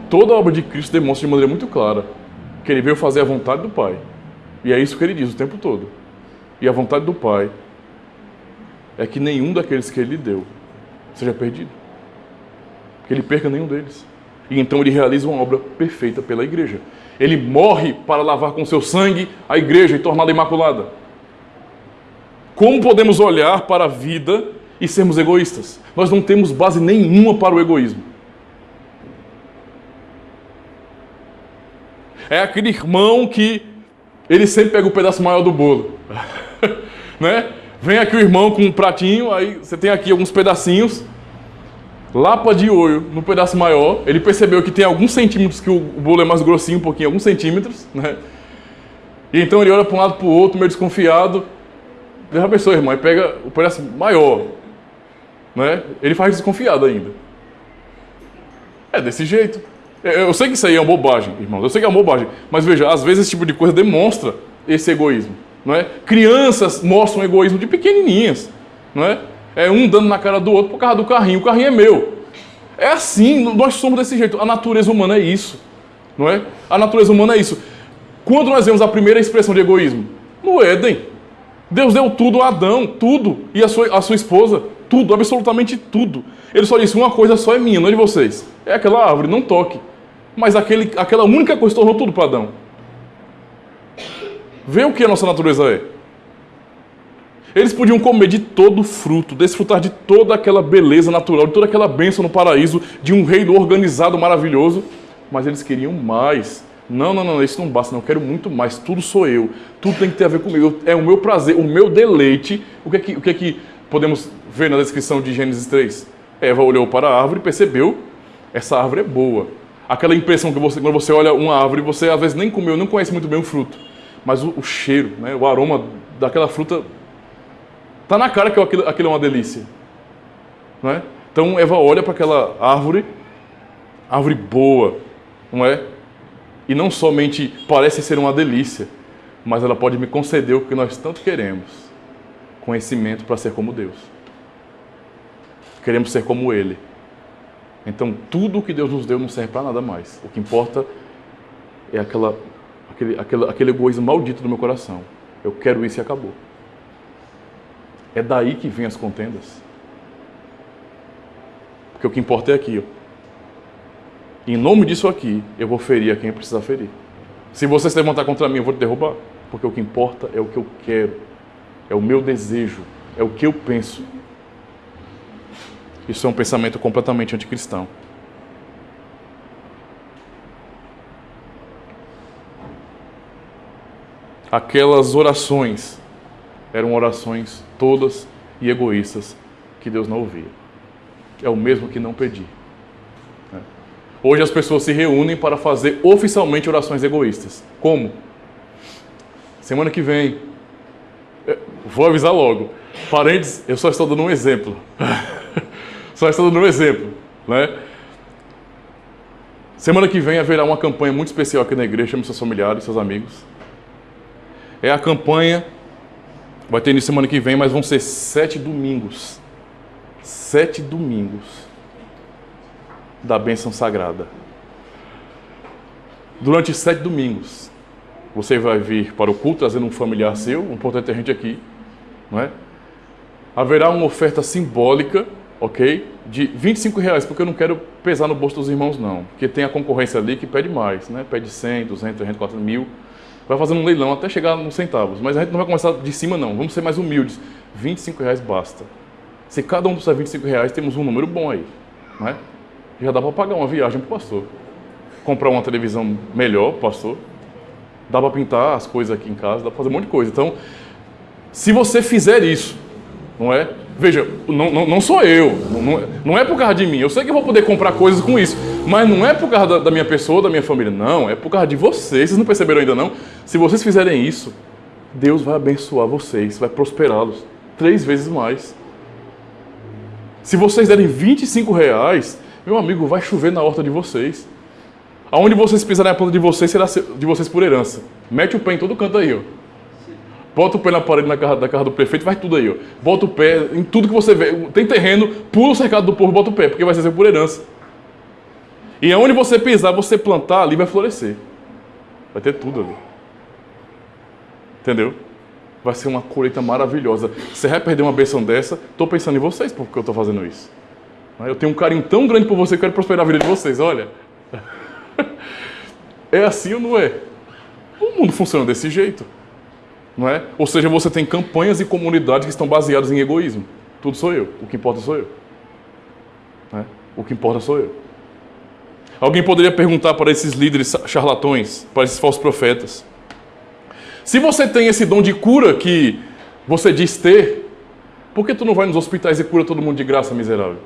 Toda a obra de Cristo demonstra de maneira muito clara que ele veio fazer a vontade do Pai. E é isso que ele diz o tempo todo. E a vontade do Pai é que nenhum daqueles que ele lhe deu seja perdido. Que ele perca nenhum deles. E então ele realiza uma obra perfeita pela igreja. Ele morre para lavar com seu sangue a igreja e torná-la imaculada. Como podemos olhar para a vida e sermos egoístas? Nós não temos base nenhuma para o egoísmo. É aquele irmão que ele sempre pega o pedaço maior do bolo. Né? Vem aqui o irmão com um pratinho, aí você tem aqui alguns pedacinhos, lapa de olho no pedaço maior. Ele percebeu que tem alguns centímetros, que o bolo é mais grossinho um pouquinho, alguns centímetros, né? E então ele olha para um lado para o outro, meio desconfiado. Deus abençoe, irmão, e pega o pedaço maior, né? Ele faz desconfiado ainda. É desse jeito. Eu sei que isso aí é uma bobagem, irmãos, eu sei que é uma bobagem, mas veja, às vezes esse tipo de coisa demonstra esse egoísmo, não é? Crianças mostram egoísmo de pequenininhas, não é? É um dando na cara do outro por causa do carrinho. O carrinho é meu. É assim, nós somos desse jeito. A natureza humana é isso, não é? A natureza humana é isso. Quando nós vemos a primeira expressão de egoísmo? No Éden. Deus deu tudo a Adão, tudo. E a sua esposa, tudo, absolutamente tudo. Ele só disse, uma coisa só é minha, não é de vocês. É aquela árvore, não toque. Mas aquela única coisa tornou tudo para Adão. Vê o que a nossa natureza é. Eles podiam comer de todo o fruto, desfrutar de toda aquela beleza natural, de toda aquela bênção no paraíso, de um reino organizado, maravilhoso, mas eles queriam mais. Não, isso não basta, não, eu quero muito mais, tudo sou eu, tudo tem que ter a ver comigo, é o meu prazer, o meu deleite. O que é que podemos ver na descrição de Gênesis 3? Eva olhou para a árvore e percebeu, essa árvore é boa. Aquela impressão que quando você olha uma árvore, você às vezes nem comeu, não conhece muito bem o fruto, mas o cheiro, né, o aroma daquela fruta, está na cara que aquilo é uma delícia. Não é? Então Eva olha para aquela árvore boa, não é? E não somente parece ser uma delícia, mas ela pode me conceder o que nós tanto queremos, conhecimento para ser como Deus. Queremos ser como Ele. Então tudo o que Deus nos deu não serve para nada mais. O que importa é aquele egoísmo maldito do meu coração. Eu quero isso e acabou. É daí que vêm as contendas. Porque o que importa é aqui. Em nome disso aqui, eu vou ferir a quem precisar ferir. Se você se levantar contra mim, eu vou te derrubar. Porque o que importa é o que eu quero. É o meu desejo. É o que eu penso. Isso é um pensamento completamente anticristão. Aquelas orações eram orações todas e egoístas que Deus não ouvia. É o mesmo que não pedir. Hoje as pessoas se reúnem para fazer oficialmente orações egoístas. Como? Semana que vem. Vou avisar logo. Parênteses, eu só estou dando um exemplo. Só estou dando um exemplo, né? Semana que vem haverá uma campanha muito especial aqui na igreja. Chame seus familiares, seus amigos. É a campanha... Vai ter início semana que vem, mas vão ser 7 domingos. 7 domingos da bênção sagrada. Durante 7 domingos, você vai vir para o culto trazendo um familiar seu, um importante gente aqui, não é? Haverá uma oferta simbólica, ok? De R$25, porque eu não quero pesar no bolso dos irmãos, não. Porque tem a concorrência ali que pede mais, né? Pede 100, 200, 300, 400 mil. Vai fazendo um leilão até chegar nos centavos. Mas a gente não vai começar de cima, não. Vamos ser mais humildes. R$25 basta. Se cada um dos R$25, temos um número bom aí, não é? Já dá para pagar uma viagem para o pastor. Comprar uma televisão melhor para o pastor. Dá para pintar as coisas aqui em casa, dá para fazer um monte de coisa. Então, se você fizer isso, não é? Veja, não sou eu, não é por causa de mim. Eu sei que eu vou poder comprar coisas com isso, mas não é por causa da minha pessoa, da minha família. Não, é por causa de vocês. Vocês não perceberam ainda não? Se vocês fizerem isso, Deus vai abençoar vocês, vai prosperá-los 3 vezes mais. Se vocês derem R$25, meu amigo, vai chover na horta de vocês. Aonde vocês pisarem a planta de vocês, será de vocês por herança. Mete o pé em todo canto aí, ó. Bota o pé na parede da casa do prefeito, vai tudo aí, ó. Bota o pé em tudo que você vê. Tem terreno, pula o cercado do povo, bota o pé, porque vai ser seu por herança. E aonde você pisar, você plantar, ali vai florescer. Vai ter tudo ali. Entendeu? Vai ser uma colheita maravilhosa. Você vai perder uma bênção dessa? Estou pensando em vocês porque eu estou fazendo isso. Eu tenho um carinho tão grande por você que eu quero prosperar a vida de vocês, olha. É assim ou não é? O mundo funciona desse jeito. Não é? Ou seja, você tem campanhas e comunidades que estão baseadas em egoísmo. Tudo sou eu. O que importa sou eu. Não é? O que importa sou eu. Alguém poderia perguntar para esses líderes charlatões, para esses falsos profetas: se você tem esse dom de cura que você diz ter, por que tu não vai nos hospitais e cura todo mundo de graça, miserável?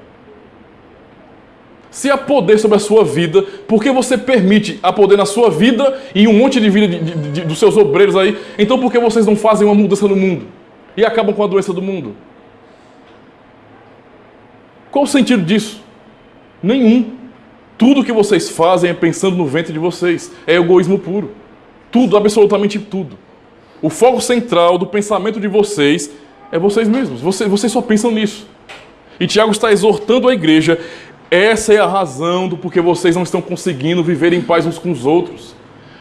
Se há poder sobre a sua vida, por que você permite a poder na sua vida e um monte de vida dos seus obreiros aí? Então por que vocês não fazem uma mudança no mundo e acabam com a doença do mundo? Qual o sentido disso? Nenhum. Tudo que vocês fazem é pensando no ventre de vocês. É egoísmo puro. Tudo, absolutamente tudo. o foco central do pensamento de vocês é vocês mesmos. Vocês só pensam nisso. E Tiago está exortando a igreja, essa é a razão do porquê vocês não estão conseguindo viver em paz uns com os outros.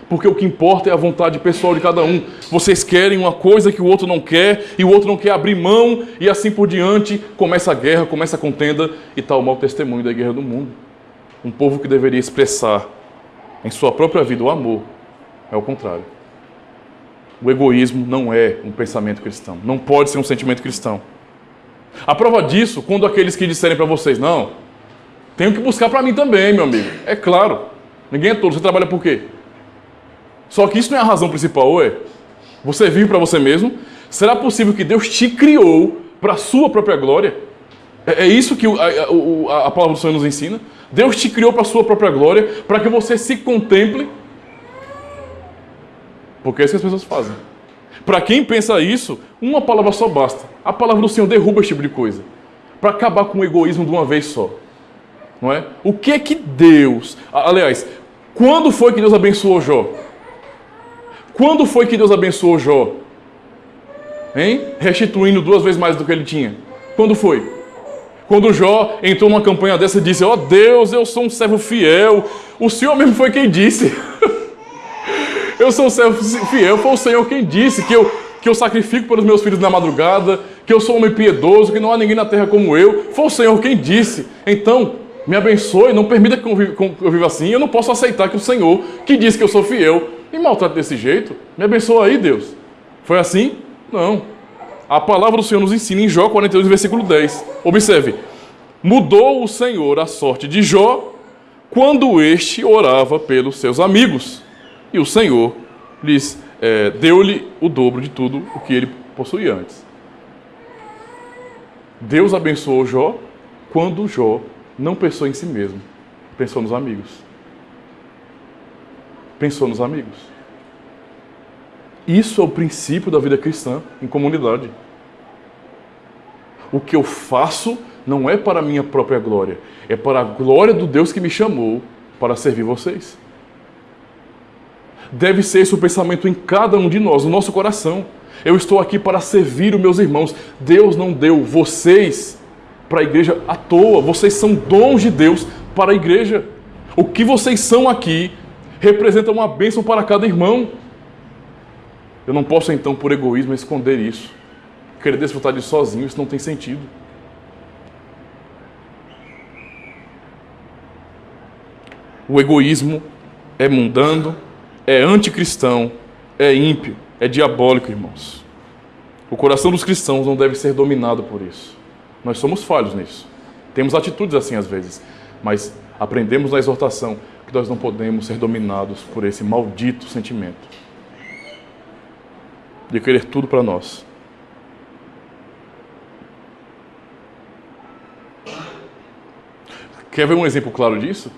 Porque o que importa é a vontade pessoal de cada um. Vocês querem uma coisa que o outro não quer, e o outro não quer abrir mão, e assim por diante, começa a guerra, começa a contenda, e tal o mau testemunho da guerra do mundo. Um povo que deveria expressar em sua própria vida o amor, é o contrário. O egoísmo não é um pensamento cristão, não pode ser um sentimento cristão. A prova disso, quando aqueles que disserem para vocês, não, tenho que buscar para mim também, meu amigo. É claro, ninguém é tolo, você trabalha por quê? Só que isso não é a razão principal, é? Você vive para você mesmo? Será possível que Deus te criou para a sua própria glória? É isso que a palavra do Senhor nos ensina? Deus te criou para a sua própria glória, para que você se contemple. Porque é isso que as pessoas fazem. Para quem pensa isso, uma palavra só basta. A palavra do Senhor derruba esse tipo de coisa. Para acabar com o egoísmo de uma vez só. Não é? O que é que Deus... Aliás, quando foi que Deus abençoou Jó? Quando foi que Deus abençoou Jó? Hein? Restituindo 2 vezes mais do que ele tinha. Quando foi? Quando Jó entrou numa campanha dessa e disse, ó Deus, eu sou um servo fiel. O Senhor mesmo foi quem disse. Eu sou um servo fiel, foi o Senhor quem disse que eu sacrifico pelos meus filhos na madrugada, que eu sou um homem piedoso, que não há ninguém na terra como eu. Foi o Senhor quem disse. Então, me abençoe, não permita que eu viva assim. Eu não posso aceitar que o Senhor, que disse que eu sou fiel, me maltrate desse jeito. Me abençoa aí, Deus. Foi assim? Não. A palavra do Senhor nos ensina em Jó 42, versículo 10. Observe. Mudou o Senhor a sorte de Jó quando este orava pelos seus amigos. E o Senhor deu-lhe o dobro de tudo o que ele possuía antes. Deus abençoou Jó quando Jó não pensou em si mesmo. Pensou nos amigos. Pensou nos amigos. Isso é o princípio da vida cristã em comunidade. O que eu faço não é para a minha própria glória, é para a glória do Deus que me chamou para servir vocês. Deve ser esse o pensamento em cada um de nós, no nosso coração. Eu estou aqui para servir os meus irmãos. Deus não deu vocês para a igreja à toa. Vocês são dons de Deus para a igreja. O que vocês são aqui representa uma bênção para cada irmão. Eu não posso, então, por egoísmo, esconder isso. Querer desfrutar disso sozinho, isso não tem sentido. O egoísmo é mundano, é anticristão, é ímpio, é diabólico, irmãos. O coração dos cristãos não deve ser dominado por isso. Nós somos falhos nisso. Temos atitudes assim às vezes, mas aprendemos na exortação que nós não podemos ser dominados por esse maldito sentimento de querer tudo para nós. Quer ver um exemplo claro disso?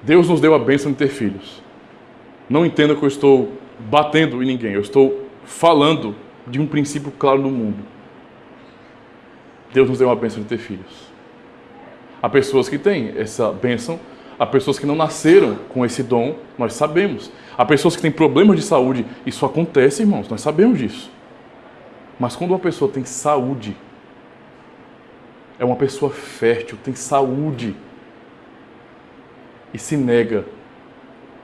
Deus nos deu a bênção de ter filhos. Não entenda que eu estou batendo em ninguém. Eu estou falando de um princípio claro no mundo. Deus nos deu a bênção de ter filhos. Há pessoas que têm essa bênção, há pessoas que não nasceram com esse dom, nós sabemos. Há pessoas que têm problemas de saúde, isso acontece, irmãos, nós sabemos disso. Mas quando uma pessoa tem saúde, é uma pessoa fértil, tem saúde, e se nega,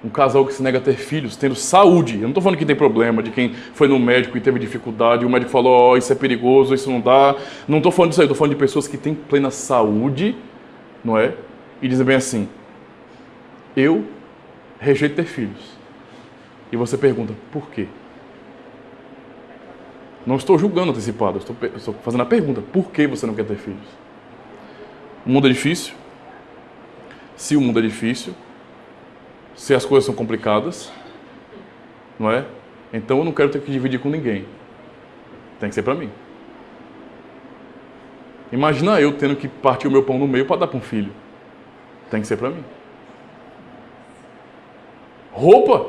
um casal que se nega a ter filhos, tendo saúde, eu não estou falando que tem problema, de quem foi no médico e teve dificuldade, e o médico falou, isso é perigoso, isso não dá, não estou falando disso aí, estou falando de pessoas que têm plena saúde, não é? E dizem bem assim, eu rejeito ter filhos. E você pergunta, por quê? Não estou julgando antecipado, estou fazendo a pergunta, por que você não quer ter filhos? O mundo é difícil? Se o mundo é difícil, se as coisas são complicadas, não é? Então eu não quero ter que dividir com ninguém. Tem que ser para mim. Imagina eu tendo que partir o meu pão no meio para dar para um filho. Tem que ser para mim. Roupa?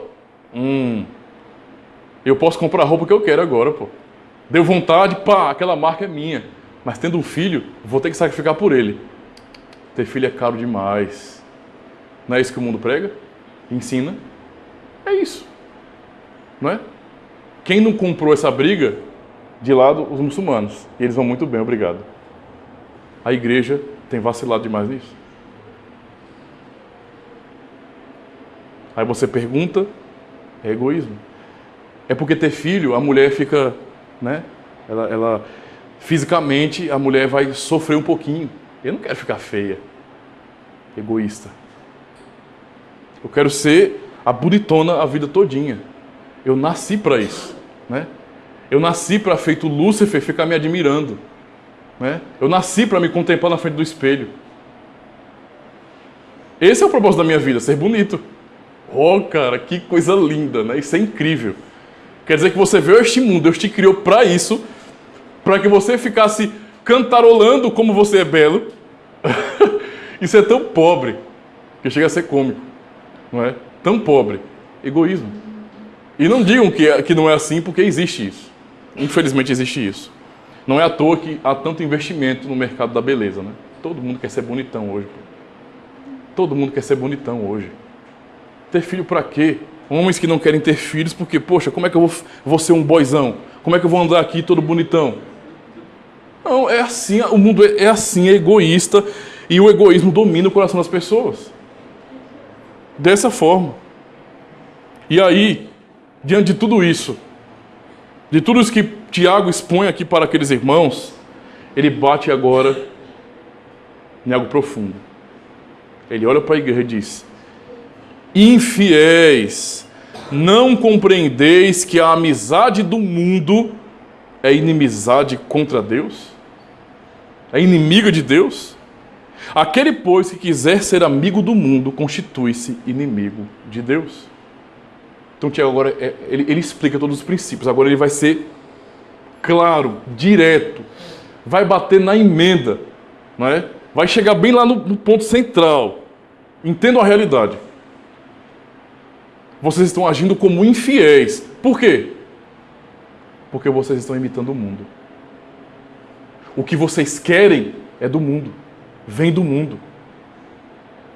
Eu posso comprar a roupa que eu quero agora, pô. Deu vontade, pá, aquela marca é minha. Mas tendo um filho, vou ter que sacrificar por ele. Ter filho é caro demais. Não é isso que o mundo prega? Ensina? É isso. Não é? Quem não comprou essa briga, de lado, os muçulmanos. E eles vão muito bem, obrigado. A igreja tem vacilado demais nisso. Aí você pergunta, é egoísmo. É porque ter filho, a mulher fica, né? Ela fisicamente, a mulher vai sofrer um pouquinho. Eu não quero ficar feia. Egoísta. Eu quero ser a bonitona a vida todinha. Eu nasci para isso, né? Eu nasci para, feito Lúcifer, ficar me admirando, né? Eu nasci para me contemplar na frente do espelho. Esse é o propósito da minha vida, ser bonito. Oh, cara, que coisa linda, né? Isso é incrível. Quer dizer que você veio a este mundo, Deus te criou para isso, para que você ficasse cantarolando como você é belo. Isso é tão pobre, que chega a ser cômico, não é? Tão pobre. Egoísmo. E não digam que não é assim, porque existe isso. Infelizmente existe isso. Não é à toa que há tanto investimento no mercado da beleza, né? Todo mundo quer ser bonitão hoje. Todo mundo quer ser bonitão hoje. Ter filho para quê? Homens que não querem ter filhos porque, poxa, como é que eu vou ser um boizão? Como é que eu vou andar aqui todo bonitão? Não, é assim, o mundo é assim, é egoísta, e o egoísmo domina o coração das pessoas. Dessa forma. E aí, diante de tudo isso que Tiago expõe aqui para aqueles irmãos, ele bate agora em algo profundo. Ele olha para a igreja e diz: infiéis, não compreendeis que a amizade do mundo é inimizade contra Deus? É inimiga de Deus? Aquele, pois, que quiser ser amigo do mundo, constitui-se inimigo de Deus. Então, Tiago agora, ele explica todos os princípios. Agora ele vai ser claro, direto, vai bater na emenda, não é? Vai chegar bem lá no ponto central. Entendam a realidade. Vocês estão agindo como infiéis. Por quê? Porque vocês estão imitando o mundo. O que vocês querem é do mundo. Vem do mundo.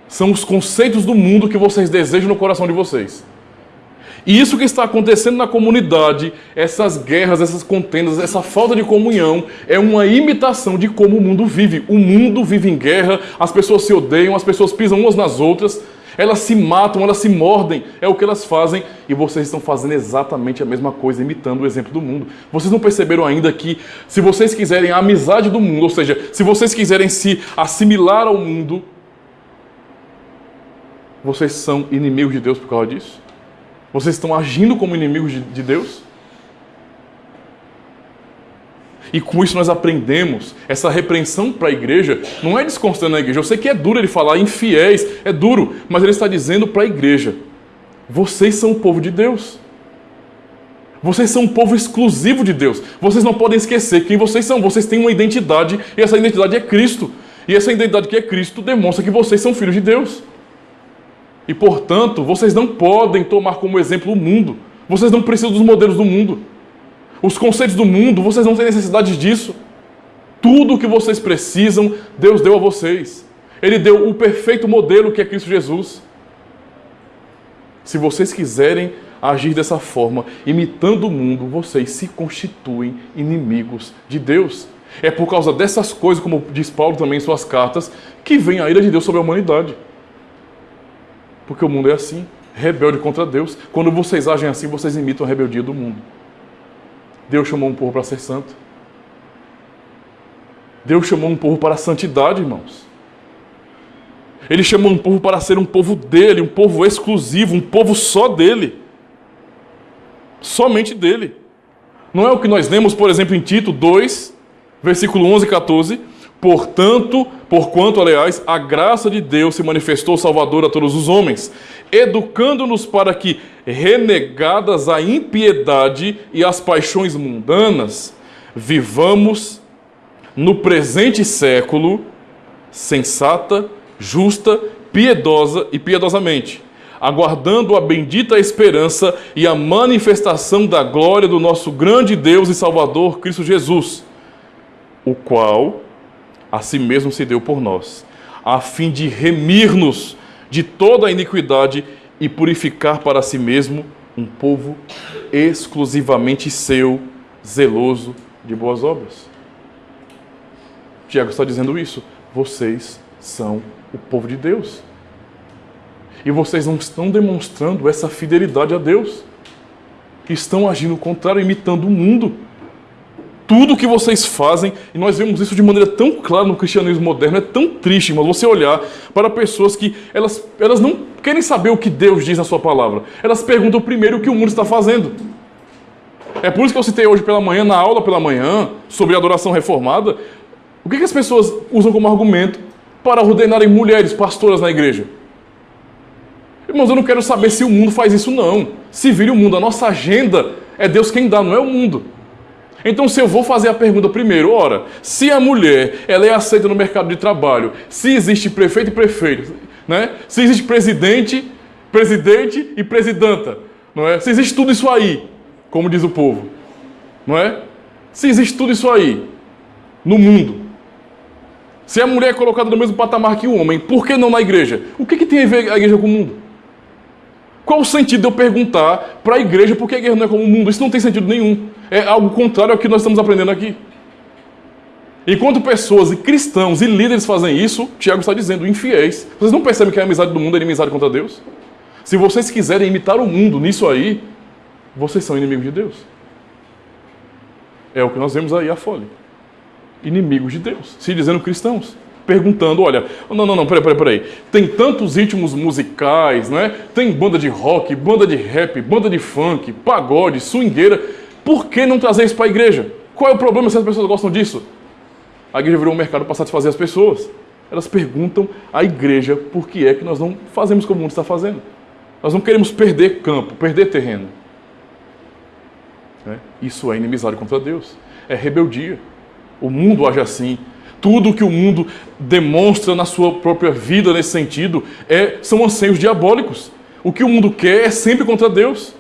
São os conceitos do mundo que vocês desejam no coração de vocês. E isso que está acontecendo na comunidade, essas guerras, essas contendas, essa falta de comunhão, é uma imitação de como o mundo vive. O mundo vive em guerra, as pessoas se odeiam, as pessoas pisam umas nas outras, elas se matam, elas se mordem, é o que elas fazem, e vocês estão fazendo exatamente a mesma coisa, imitando o exemplo do mundo. Vocês não perceberam ainda que, se vocês quiserem a amizade do mundo, ou seja, se vocês quiserem se assimilar ao mundo, vocês são inimigos de Deus por causa disso? Vocês estão agindo como inimigos de Deus? E com isso nós aprendemos, essa repreensão para a igreja não é desconstando a igreja. Eu sei que é duro ele falar infiéis, é duro, mas ele está dizendo para a igreja: vocês são o povo de Deus. Vocês são um povo exclusivo de Deus. Vocês não podem esquecer quem vocês são. Vocês têm uma identidade, e essa identidade é Cristo. E essa identidade que é Cristo demonstra que vocês são filhos de Deus. E, portanto, vocês não podem tomar como exemplo o mundo. Vocês não precisam dos modelos do mundo. Os conceitos do mundo, vocês não têm necessidade disso. Tudo o que vocês precisam, Deus deu a vocês. Ele deu o perfeito modelo que é Cristo Jesus. Se vocês quiserem agir dessa forma, imitando o mundo, vocês se constituem inimigos de Deus. É por causa dessas coisas, como diz Paulo também em suas cartas, que vem a ira de Deus sobre a humanidade. Porque o mundo é assim, rebelde contra Deus. Quando vocês agem assim, vocês imitam a rebeldia do mundo. Deus chamou um povo para ser santo. Deus chamou um povo para a santidade, irmãos. Ele chamou um povo para ser um povo dele, um povo exclusivo, um povo só dele. Somente dele. Não é o que nós lemos, por exemplo, em Tito 2, versículo 11 e 14... Porquanto, aliás, a graça de Deus se manifestou salvadora a todos os homens, educando-nos para que, renegadas a impiedade e as paixões mundanas, vivamos no presente século sensata, justa, piedosa e piedosamente, aguardando a bendita esperança e a manifestação da glória do nosso grande Deus e Salvador Cristo Jesus, o qual a si mesmo se deu por nós, a fim de remir-nos de toda a iniquidade e purificar para si mesmo um povo exclusivamente seu, zeloso de boas obras. Tiago está dizendo isso. Vocês são o povo de Deus. E vocês não estão demonstrando essa fidelidade a Deus. Estão agindo o contrário, imitando o mundo. Tudo que vocês fazem, e nós vemos isso de maneira tão clara no cristianismo moderno, é tão triste, mas você olhar para pessoas que elas não querem saber o que Deus diz na sua palavra. Elas perguntam primeiro o que o mundo está fazendo. É por isso que eu citei hoje pela manhã, na aula pela manhã, sobre a adoração reformada, o que as pessoas usam como argumento para ordenarem mulheres pastoras na igreja? Irmãos, eu não quero saber se o mundo faz isso, não. Se vire o mundo, a nossa agenda é Deus quem dá, não é o mundo. Então, se eu vou fazer a pergunta primeiro, ora, se a mulher ela é aceita no mercado de trabalho, se existe prefeito e prefeito, né? Se existe presidente e presidenta, não é? Se existe tudo isso aí, como diz o povo, não é? Se existe tudo isso aí no mundo, se a mulher é colocada no mesmo patamar que o homem, por que não na igreja? O que tem a ver a igreja com o mundo? Qual o sentido de eu perguntar para a igreja por que a igreja não é como o mundo? Isso não tem sentido nenhum. É algo contrário ao que nós estamos aprendendo aqui. Enquanto pessoas e cristãos e líderes fazem isso, Tiago está dizendo, infiéis. Vocês não percebem que a amizade do mundo é inimizade contra Deus? Se vocês quiserem imitar o mundo nisso aí, vocês são inimigos de Deus. É o que nós vemos aí, a folha. Inimigos de Deus, se dizendo cristãos. Perguntando, olha, não, peraí. Tem tantos ritmos musicais, né? Tem banda de rock, banda de rap, banda de funk, pagode, swingueira. Por que não trazer isso para a igreja? Qual é o problema se as pessoas gostam disso? A igreja virou um mercado para satisfazer as pessoas. Elas perguntam à igreja por que é que nós não fazemos como o mundo está fazendo. Nós não queremos perder campo, perder terreno. Isso é inimizade contra Deus. É rebeldia. O mundo age assim. Tudo que o mundo demonstra na sua própria vida nesse sentido são anseios diabólicos. O que o mundo quer é sempre contra Deus.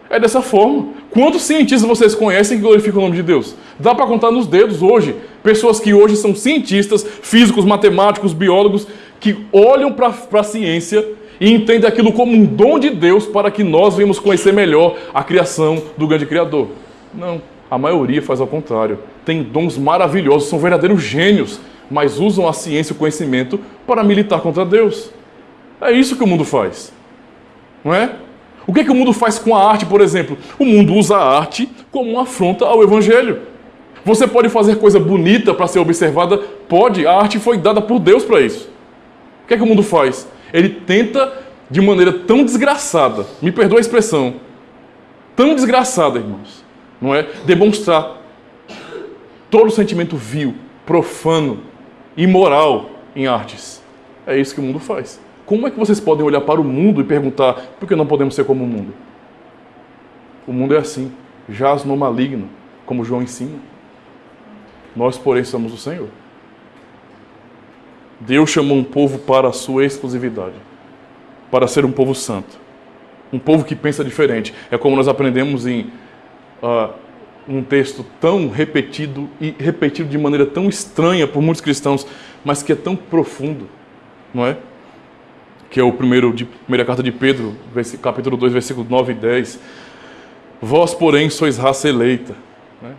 É dessa forma. Quantos cientistas vocês conhecem que glorificam o nome de Deus? Dá para contar nos dedos hoje. Pessoas que hoje são cientistas, físicos, matemáticos, biólogos, que olham para a ciência e entendem aquilo como um dom de Deus para que nós venhamos conhecer melhor a criação do grande Criador. Não. A maioria faz ao contrário. Tem dons maravilhosos, são verdadeiros gênios, mas usam a ciência e o conhecimento para militar contra Deus. É isso que o mundo faz. Não é? O que o mundo faz com a arte, por exemplo? O mundo usa a arte como uma afronta ao Evangelho. Você pode fazer coisa bonita para ser observada? Pode. A arte foi dada por Deus para isso. O que o mundo faz? Ele tenta, de maneira tão desgraçada, me perdoa a expressão, tão desgraçada, irmãos, não é? Demonstrar todo o sentimento vil, profano, imoral em artes. É isso que o mundo faz. Como é que vocês podem olhar para o mundo e perguntar por que não podemos ser como o mundo? O mundo é assim, jaz no maligno, como João ensina. Nós, porém, somos o Senhor. Deus chamou um povo para a sua exclusividade, para ser um povo santo, um povo que pensa diferente. É como nós aprendemos em um texto tão repetido e repetido de maneira tão estranha por muitos cristãos, mas que é tão profundo, não é? Que é o primeira carta de Pedro, capítulo 2, versículos 9 e 10. Vós, porém, sois raça eleita. Né?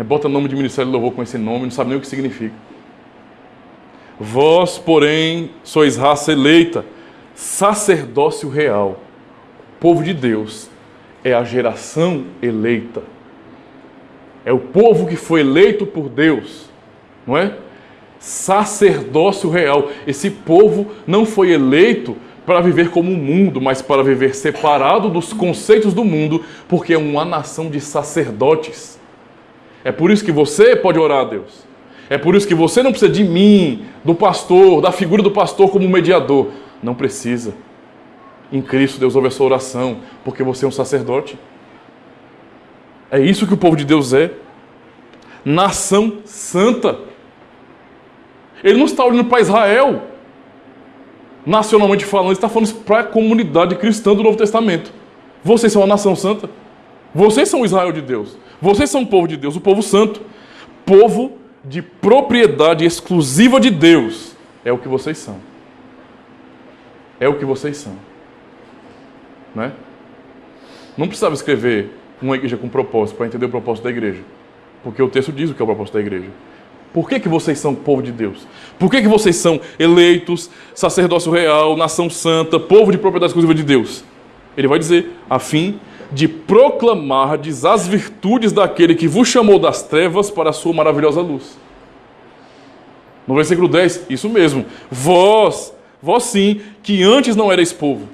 Bota nome de ministério de louvor com esse nome, não sabe nem o que significa. Vós, porém, sois raça eleita, sacerdócio real. O povo de Deus é a geração eleita. É o povo que foi eleito por Deus, não é? Sacerdócio real. Esse povo não foi eleito para viver como o mundo, mas para viver separado dos conceitos do mundo, porque é uma nação de sacerdotes. É por isso que você pode orar a Deus. É por isso que você não precisa de mim, do pastor, da figura do pastor como mediador. Não precisa. Em Cristo Deus ouve a sua oração, porque você é um sacerdote. É isso que o povo de Deus é. Nação santa. Ele não está olhando para Israel, nacionalmente falando, ele está falando para a comunidade cristã do Novo Testamento. Vocês são a nação santa. Vocês são o Israel de Deus. Vocês são o povo de Deus, o povo santo. Povo de propriedade exclusiva de Deus. É o que vocês são. É o que vocês são. Né? Não precisava escrever uma igreja com propósito para entender o propósito da igreja. Porque o texto diz o que é o propósito da igreja. Por que vocês são povo de Deus? Por que vocês são eleitos, sacerdócio real, nação santa, povo de propriedade exclusiva de Deus? Ele vai dizer, a fim de proclamardes as virtudes daquele que vos chamou das trevas para a sua maravilhosa luz. No versículo 10, isso mesmo. Vós sim, que antes não erais povo.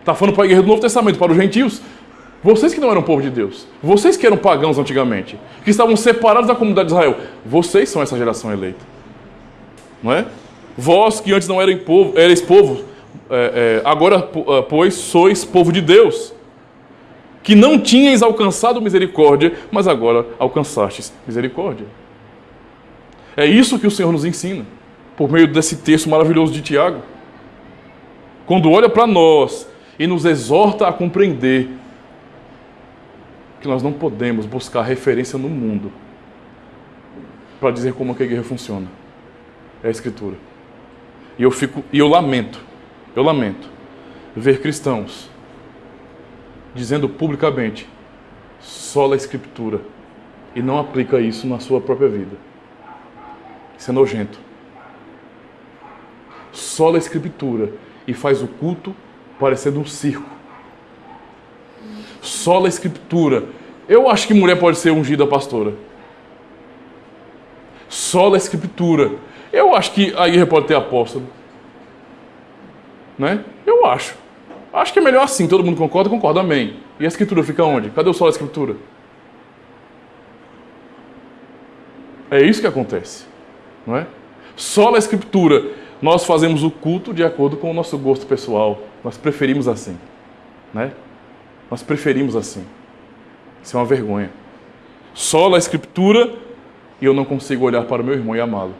Está falando para a igreja do Novo Testamento, para os gentios. Vocês que não eram povo de Deus. Vocês que eram pagãos antigamente. Que estavam separados da comunidade de Israel. Vocês são essa geração eleita. Não é? Vós que antes não erais povo, agora, pois, sois povo de Deus. Que não tinhais alcançado misericórdia, mas agora alcançastes misericórdia. É isso que o Senhor nos ensina, por meio desse texto maravilhoso de Tiago. Quando olha para nós e nos exorta a compreender que nós não podemos buscar referência no mundo para dizer como que a igreja funciona. É a Escritura. E eu lamento ver cristãos dizendo publicamente sola a Escritura e não aplica isso na sua própria vida. Isso é nojento. Sola a Escritura e faz o culto parecendo um circo. Sola a Escritura. Eu acho que mulher pode ser ungida pastora. Sola a Escritura. Eu acho que a igreja pode ter apóstolo. Né? Eu acho. Acho que é melhor assim. Todo mundo concorda? Concorda, amém. E a Escritura fica onde? Cadê o sola a Escritura? É isso que acontece. Não é? Sola a Escritura. Nós fazemos o culto de acordo com o nosso gosto pessoal. Nós preferimos assim. Né? Nós preferimos assim. Isso é uma vergonha. Sola a Escritura e eu não consigo olhar para o meu irmão e amá-lo.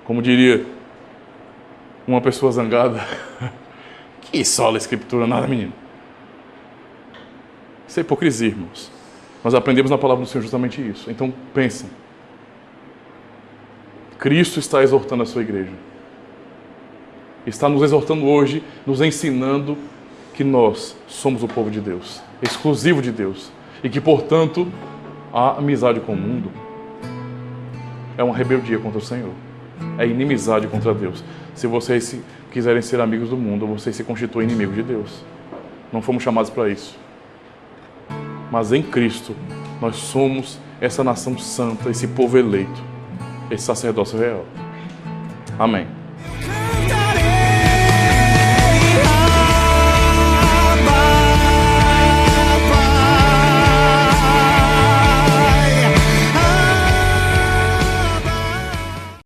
Como diria uma pessoa zangada, que sola a Escritura, nada, menino. Isso é hipocrisia, irmãos. Nós aprendemos na palavra do Senhor justamente isso. Então, pensem. Cristo está exortando a sua igreja. Está nos exortando hoje, nos ensinando que nós somos o povo de Deus, exclusivo de Deus, e que, portanto, a amizade com o mundo é uma rebeldia contra o Senhor, é inimizade contra Deus. Se vocês quiserem ser amigos do mundo, vocês se constituem inimigos de Deus. Não fomos chamados para isso. Mas em Cristo, nós somos essa nação santa, esse povo eleito, esse sacerdócio real. Amém.